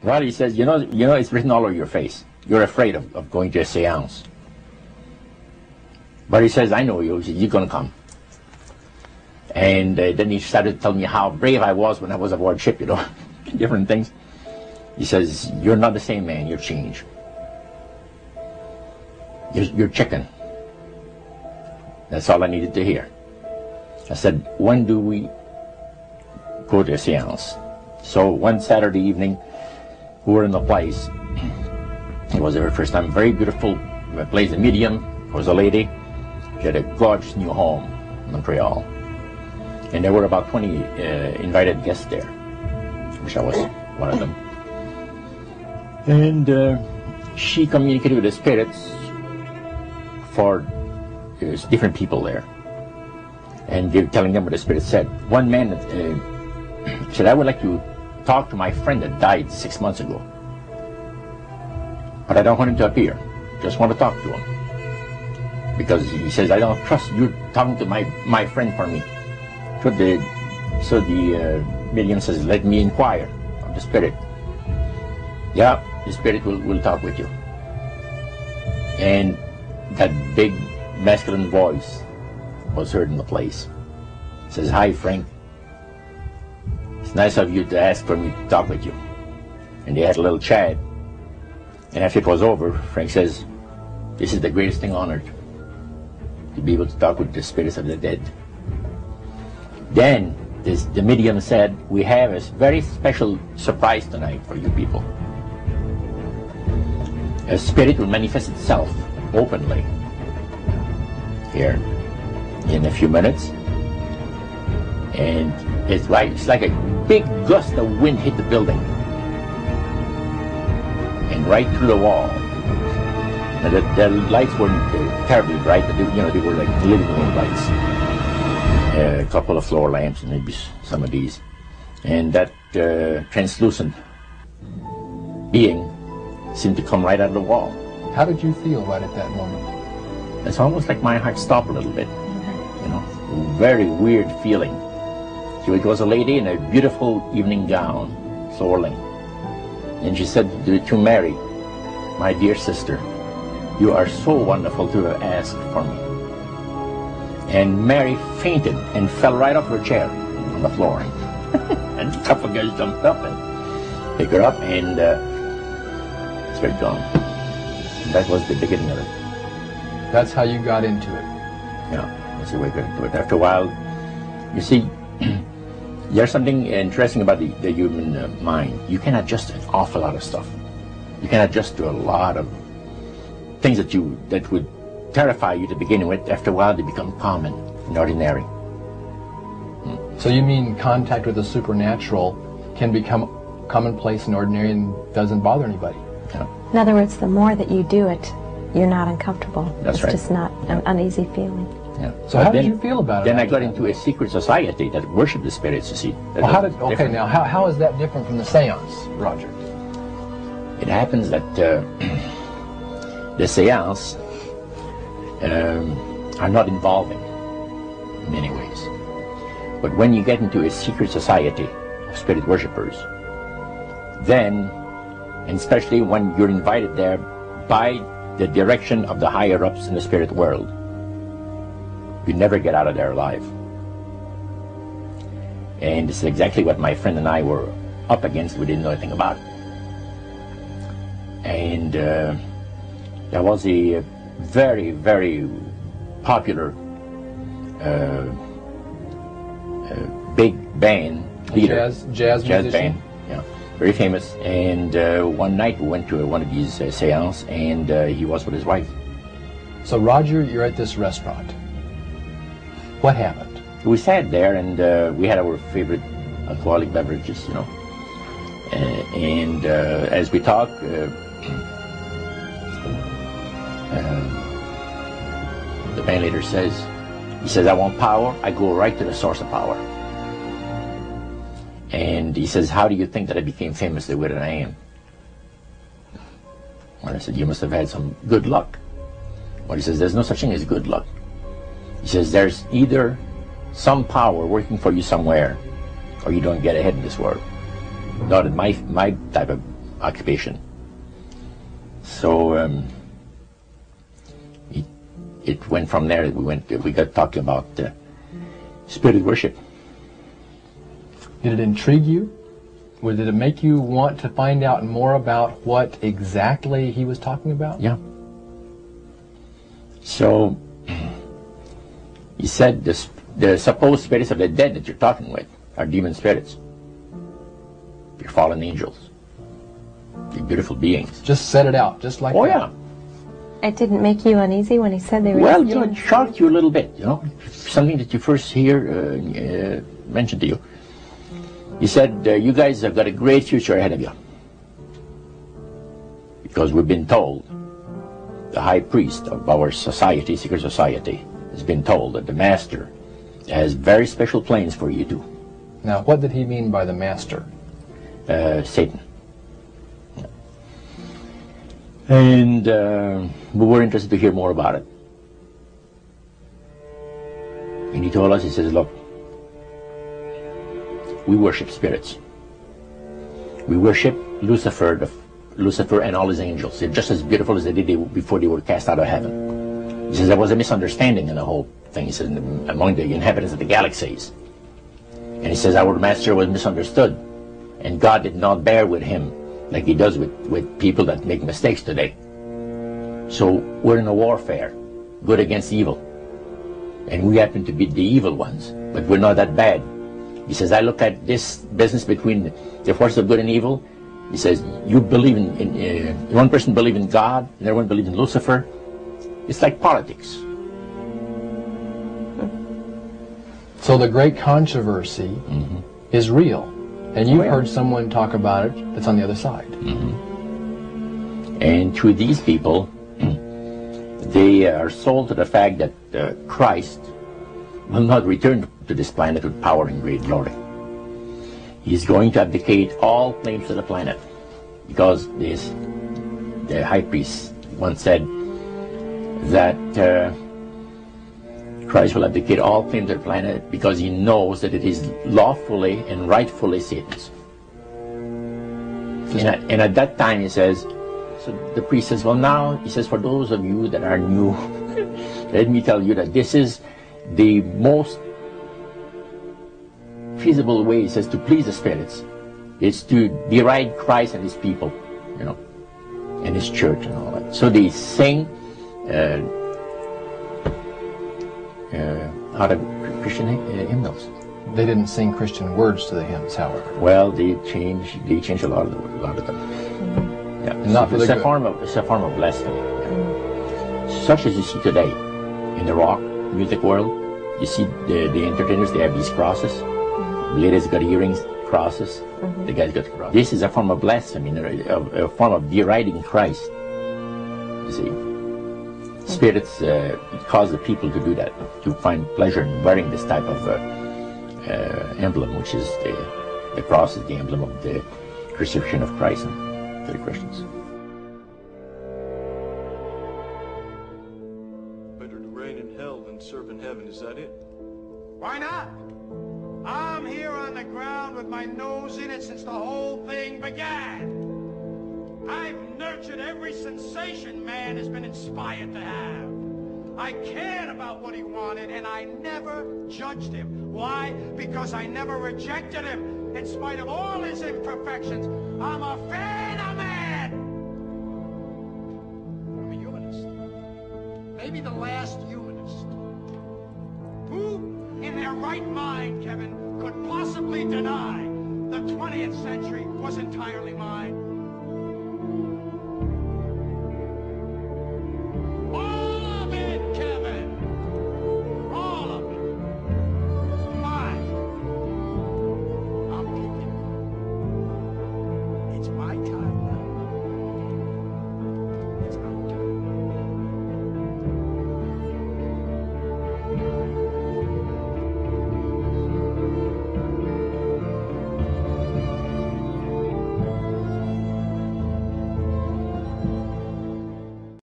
Well, he says, you know, it's written all over your face. You're afraid of going to a seance. But he says, I know you. He says, you're going to come. And then he started telling me how brave I was when I was aboard ship, you know, different things. He says, you're not the same man, you're changed. You're chicken. That's all I needed to hear. I said, when do we go to a seance? So one Saturday evening, we were in the place. It was our first time. Very beautiful place. The medium was a lady. She had a gorgeous new home in Montreal. And there were about 20 invited guests there, which I was one of them. And she communicated with the spirits for different people there. And they were telling them what the spirit said. One man said, I would like to talk to my friend that died 6 months ago. But I don't want him to appear. Just want to talk to him. Because he says, I don't trust you talking to my friend for me. So the medium says, let me inquire of the spirit. Yeah, the spirit will talk with you. And that big masculine voice was heard in the place. It says, hi Frank, it's nice of you to ask for me to talk with you. And they had a little chat. And after it was over, Frank says, this is the greatest thing on earth, to be able to talk with the spirits of the dead. Then the medium said, we have a very special surprise tonight for you people. A spirit will manifest itself openly here in a few minutes. And it's like a big gust of wind hit the building. And right through the wall. And the lights weren't terribly bright, but they were like living room lights. A couple of floor lamps, and maybe some of these. And that translucent being seemed to come right out of the wall. How did you feel right at that moment? It's almost like my heart stopped a little bit. You know, very weird feeling. So it was a lady in a beautiful evening gown, swirling. And she said to Mary, my dear sister, you are so wonderful to have asked for me. And Mary fainted and fell right off her chair on the floor. And a couple of guys jumped up and picked her up, and it's very gone. And that was the beginning of it. That's how you got into it. Yeah, that's the way I got into it. After a while, you see, there's something interesting about the human mind. You can adjust to an awful lot of stuff. You can adjust to a lot of things that would terrify you to begin with. After a while, they become common and ordinary. So you mean contact with the supernatural can become commonplace and ordinary and doesn't bother anybody? Yeah. In other words, the more that you do it, you're not uncomfortable. That's right. It's just not an uneasy feeling. Yeah. So how did you feel about it? Then I got into a secret society that worshiped the spirits, you see. Well, now how is that different from the seance, Roger? It happens that the seance are not involving in many ways. But when you get into a secret society of spirit worshippers, then, and especially when you're invited there by the direction of the higher-ups in the spirit world, you never get out of there alive. And this is exactly what my friend and I were up against. We didn't know anything about it. And there was a very, very popular big band leader. Jazz musician? Band, yeah, very famous. And one night we went to one of these seances, and he was with his wife. So Roger, you're at this restaurant. What happened? We sat there, and we had our favorite alcoholic beverages, you know. And as we talked, the band leader says, he says, I want power. I go right to the source of power. And he says, how do you think that I became famous the way that I am? Well, I said, you must have had some good luck. Well, he says, there's no such thing as good luck. He says, there's either some power working for you somewhere, or you don't get ahead in this world. Not in my type of occupation. So it went from there. We got talking about spirit worship. Did it intrigue you? Or did it make you want to find out more about what exactly he was talking about? Yeah. So he said the supposed spirits of the dead that you're talking with are demon spirits. They're fallen angels. They're beautiful beings. Just set it out, just like that. Oh yeah. It didn't make you uneasy when he said they were... Well, you know, it shocked you a little bit, you know, something that you first hear mentioned to you. He said, you guys have got a great future ahead of you. Because we've been told, the high priest of our society, secret society, has been told that the master has very special plans for you too. Now, what did he mean by the master? Satan. And we were interested to hear more about it. And he told us, he says, look, we worship spirits. We worship Lucifer, Lucifer and all his angels. They're just as beautiful as they did before they were cast out of heaven. He says there was a misunderstanding in the whole thing. He says among the inhabitants of the galaxies. And he says our master was misunderstood. And God did not bear with him like he does with people that make mistakes today. So we're in a warfare, good against evil. And we happen to be the evil ones, but we're not that bad. He says, I look at this business between the forces of good and evil. He says, you believe in one person believes in God, and everyone believes in Lucifer. It's like politics. So the great controversy is real. And you've heard someone talk about it that's on the other side. And through these people, they are sold to the fact that Christ will not return to this planet with power and great glory. He's going to abdicate all claims to the planet, because the high priest once said that Christ will abdicate all claims to the planet because he knows that it is lawfully and rightfully Satan's. And at that time he says, so the priest says, well now, he says, for those of you that are new, let me tell you that this is the most feasible way, he says, to please the spirits. It's to deride Christ and his people, you know, and his church and all that. So they sing out of Christian hymnals. They didn't sing Christian words to the hymns, however. Well, they changed a lot of them. Yeah. Not for the good. It's a form of blasphemy. Yeah. Such as you see today in the rock music world. You see the entertainers, they have these crosses. The ladies got earrings, crosses. The guys got crosses. This is a form of blasphemy, a form of deriding Christ. You see. Spirits cause the people to do that, to find pleasure in wearing this type of emblem, which is the cross is the emblem of the crucifixion of Christ to the Christians. Better to reign in hell than serve in heaven, is that it? Why not? I'm here on the ground with my nose in it since the whole thing began. I've nurtured every sensation man has been inspired to have. I cared about what he wanted, and I never judged him. Why? Because I never rejected him. In spite of all his imperfections, I'm a fan of man. I'm a humanist. Maybe the last humanist. Who in their right mind, Kevin, could possibly deny the 20th century was entirely mine?